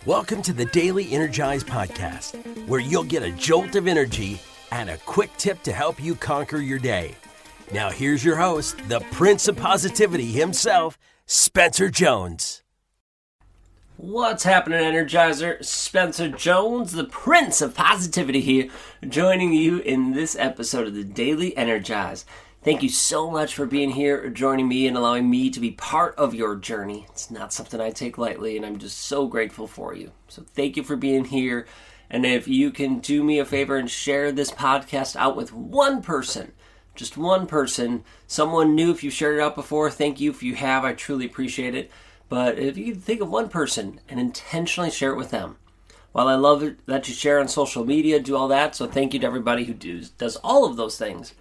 Welcome to the Daily Energize Podcast, where you'll get a jolt of energy and a quick tip to help you conquer your day. Now here's your host, the Prince of Positivity himself, Spencer Jones. What's happening, Energizer? Spencer Jones, the Prince of Positivity here, joining you in this episode of the Daily Energize. Thank you so much for being here, joining me, and allowing me to be part of your journey. It's not something I take lightly, and I'm just so grateful for you. So thank you for being here. And if you can do me a favor and share this podcast out with one person, just one person, someone new, if you've shared it out before, thank you. If you have, I truly appreciate it. But if you can think of one person and intentionally share it with them. While I love it that you share on social media, do all that, so thank you to everybody who does all of those things.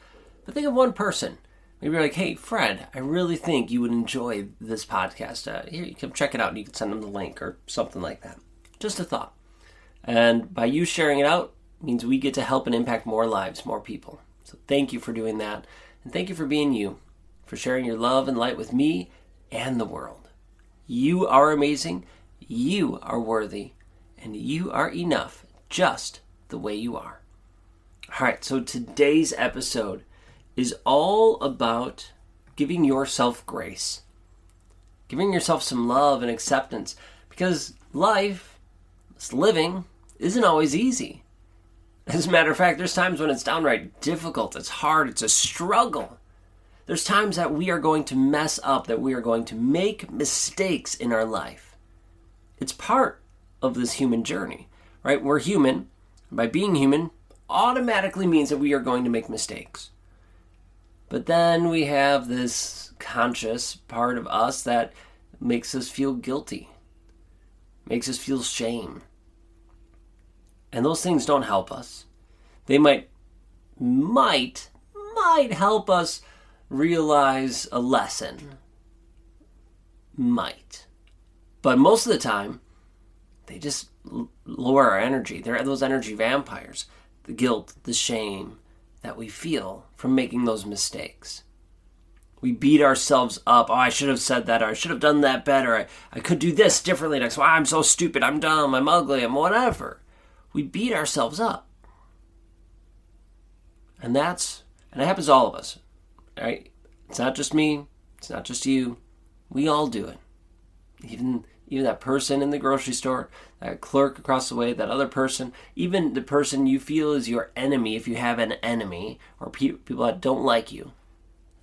But think of one person. Maybe you're like, hey, Fred, I really think you would enjoy this podcast. Here, you can check it out and you can send them the link or something like that. Just a thought. And by you sharing it out, means we get to help and impact more lives, more people. So thank you for doing that. And thank you for being you, for sharing your love and light with me and the world. You are amazing, you are worthy, and you are enough just the way you are. All right, so today's episode is all about giving yourself grace, giving yourself some love and acceptance, because life, living, isn't always easy. As a matter of fact, there's times when it's downright difficult, it's hard, it's a struggle. There's times that we are going to mess up, that we are going to make mistakes in our life. It's part of this human journey, right? We're human. By being human, automatically means that we are going to make mistakes. But then we have this conscious part of us that makes us feel guilty, makes us feel shame. And those things don't help us. They might help us realize a lesson. Might. But most of the time, they just lower our energy. They're those energy vampires. The guilt, the shame that we feel from making those mistakes. We beat ourselves up. Oh, I should have said that, or I should have done that better. I could do this differently next time. I'm so stupid. I'm dumb. I'm ugly. I'm whatever. We beat ourselves up. And it happens to all of us. Right? It's not just me. It's not just you. We all do it. Even that person in the grocery store, that clerk across the way, that other person, even the person you feel is your enemy, if you have an enemy, or people that don't like you,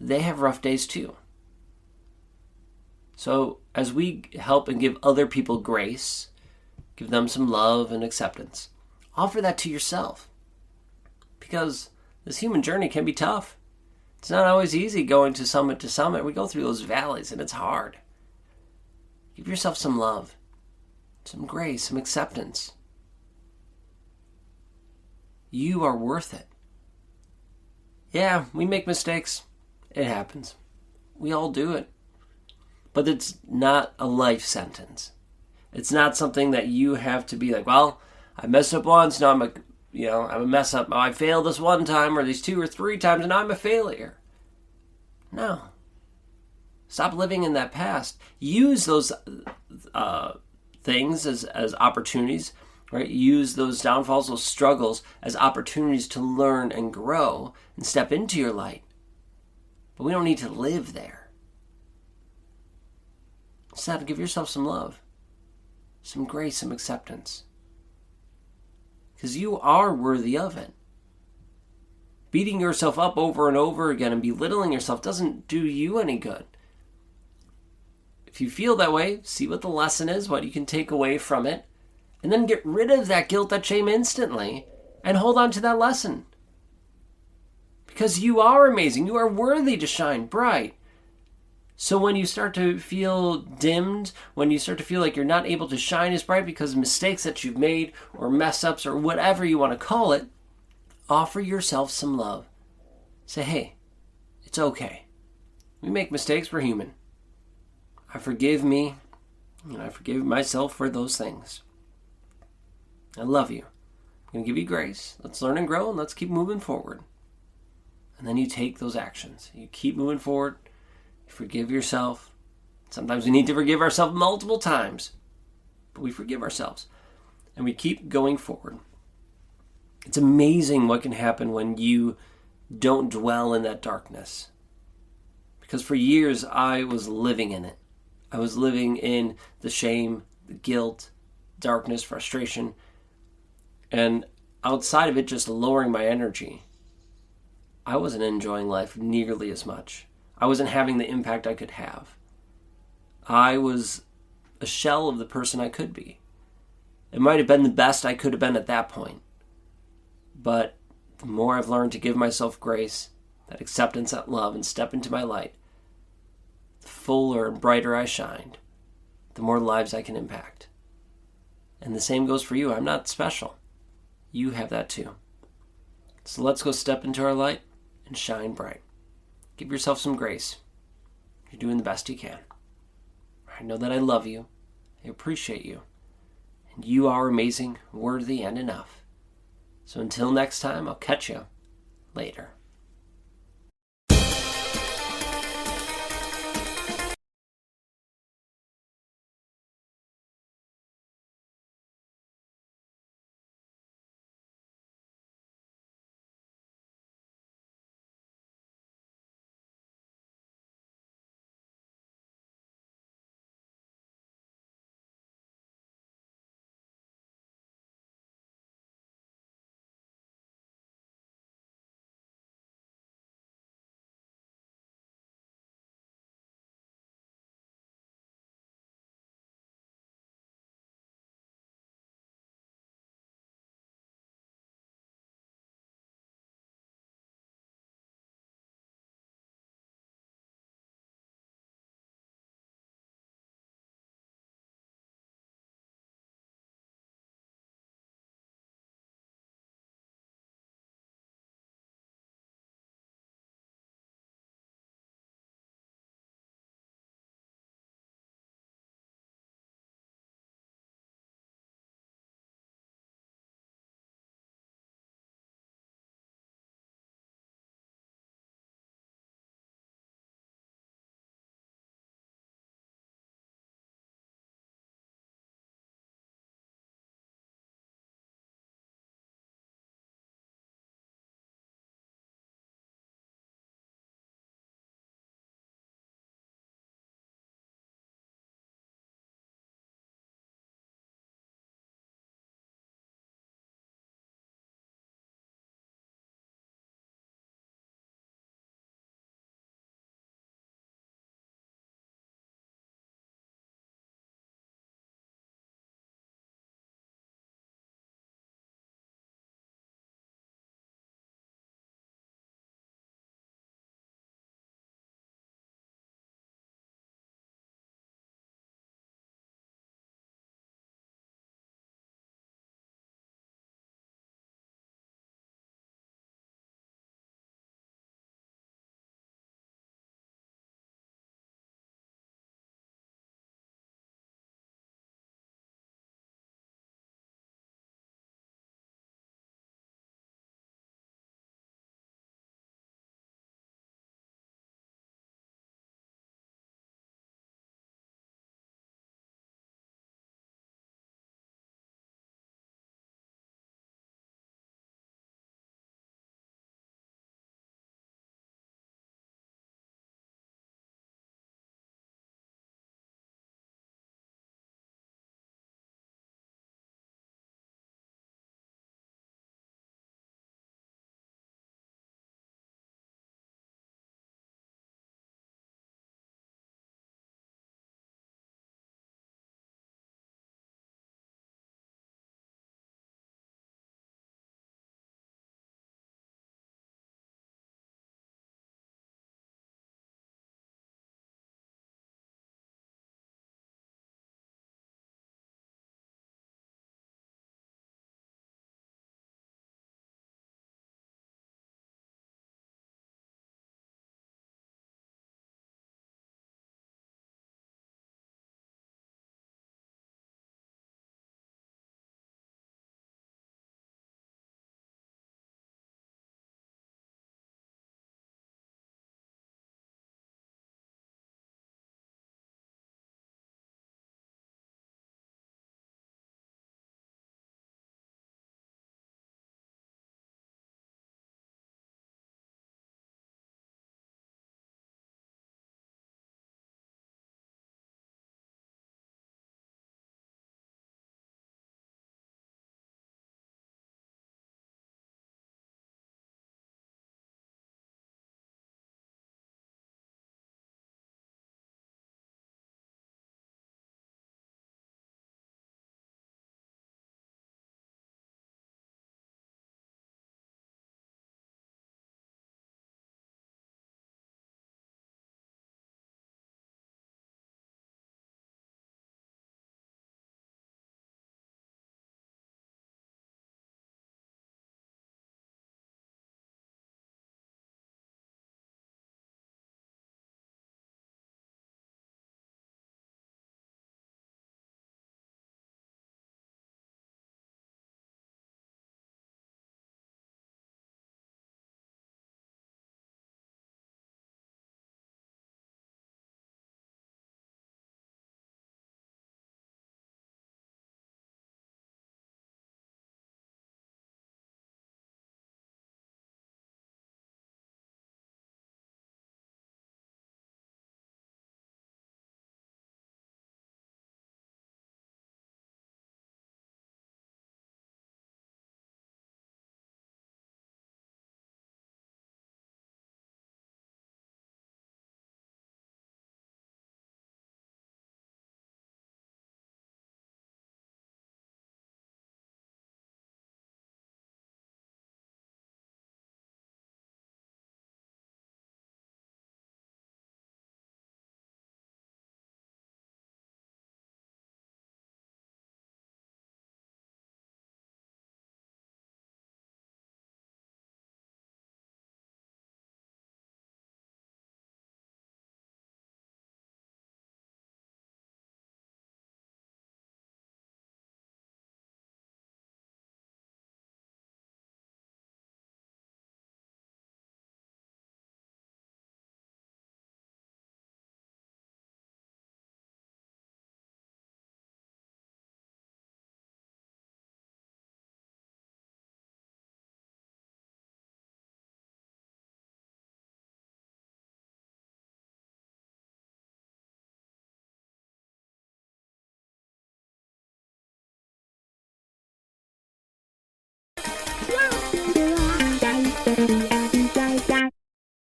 they have rough days too. So as we help and give other people grace, give them some love and acceptance, offer that to yourself. Because this human journey can be tough. It's not always easy going to summit to summit. We go through those valleys and it's hard. Give yourself some love, some grace, some acceptance. You are worth it. Yeah, we make mistakes. It happens. We all do it. But it's not a life sentence. It's not something that you have to be like, well, I messed up once, now I'm a mess up. Oh, I failed this one time or these 2 or 3 times and now I'm a failure. No. Stop living in that past. Use those things as opportunities, right? Use those downfalls, those struggles as opportunities to learn and grow and step into your light. But we don't need to live there. Instead, give yourself some love, some grace, some acceptance. Because you are worthy of it. Beating yourself up over and over again and belittling yourself doesn't do you any good. If you feel that way, see what the lesson is, what you can take away from it, and then get rid of that guilt, that shame instantly, and hold on to that lesson. Because you are amazing. You are worthy to shine bright. So when you start to feel dimmed, when you start to feel like you're not able to shine as bright because of mistakes that you've made or mess ups or whatever you want to call it, offer yourself some love. Say, hey, it's okay. We make mistakes. We're human. I forgive me, and I forgive myself for those things. I love you. I'm going to give you grace. Let's learn and grow, and let's keep moving forward. And then you take those actions. You keep moving forward. You forgive yourself. Sometimes we need to forgive ourselves multiple times. we forgive ourselves, and we keep going forward. It's amazing what can happen when you don't dwell in that darkness. Because for years, I was living in it. I was living in the shame, the guilt, darkness, frustration, and outside of it, just lowering my energy. I wasn't enjoying life nearly as much. I wasn't having the impact I could have. I was a shell of the person I could be. It might have been the best I could have been at that point. But the more I've learned to give myself grace, that acceptance, that love, and step into my light, the fuller and brighter I shined, the more lives I can impact. And the same goes for you. I'm not special. You have that too. So let's go step into our light and shine bright. Give yourself some grace. You're doing the best you can. I know that I love you. I appreciate you. And you are amazing, worthy, and enough. So until next time, I'll catch you later.